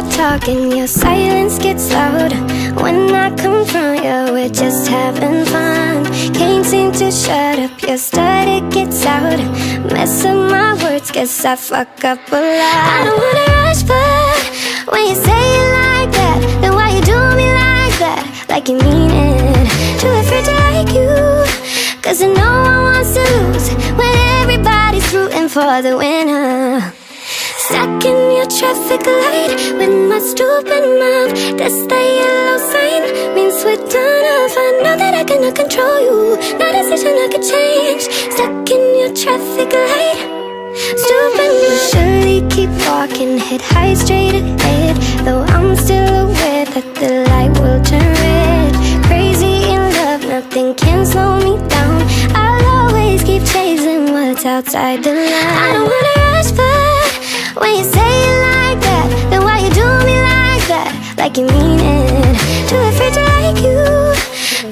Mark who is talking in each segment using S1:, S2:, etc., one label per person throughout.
S1: start talking, your silence gets louder. When I confront you, we're just having fun. Can't seem to shut up, your stutter gets out. Mess up my words, guess I fuck up a lot. I don't wanna rush, but when you say it like that, then why you do me like that? Like you mean it. Too afraid to like you, cause I know I want to lose when everybody's rooting for the winner. Stuck in your traffic light with my stupid mouth. That's the yellow sign, means we're done off. I know that I cannot control you, no decision I could change. Stuck in your traffic light, stupid mouth. Surely keep walking, head high straight ahead, though I'm still aware that the light will turn red. Crazy in love, nothing can slow me down. I'll always keep chasing what's outside the line. I don't wanna rush, but when you say it like that, then why you do me like that? Like you mean it. Too afraid to like you,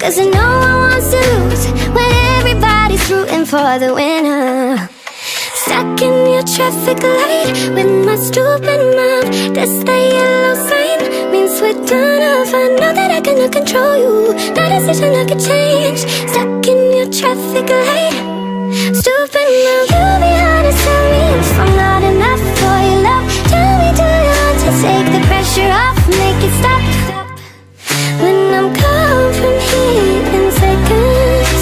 S1: cause I know I want to lose when everybody's rooting for the winner. Stuck in your traffic light with my stupid mouth. That's the yellow sign, means we're done off. I know that I cannot control you, no decision I could change. Stuck in your traffic light, stupid mouth. You be honest, tell me if I'm not enough for your love. Tell me, do you want to take the pressure off, make it stop? When I'm gone from here in seconds,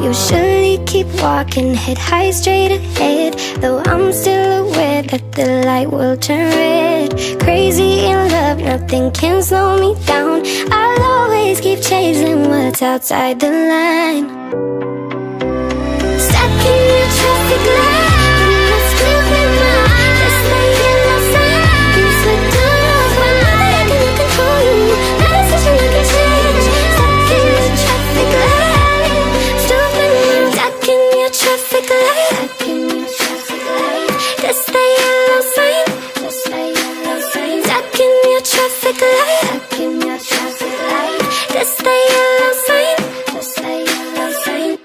S1: you surely keep walking, head high straight ahead, though I'm still aware that the light will turn red. Crazy in love, nothing can slow me down. I'll always keep chasing what's outside the line. Stuck in your traffic light, with my stupid mind. That's the yellow sign, means we're done off. I know that I cannot control you, no decision I can change. Stuck in your traffic light, stupid mind. Stuck in your traffic light, stuck in your traffic light. That's the yellow sign, that's the yellow sign. Stuck in your traffic light, stuck in your traffic light. That's the yellow sign, that's the yellow sign.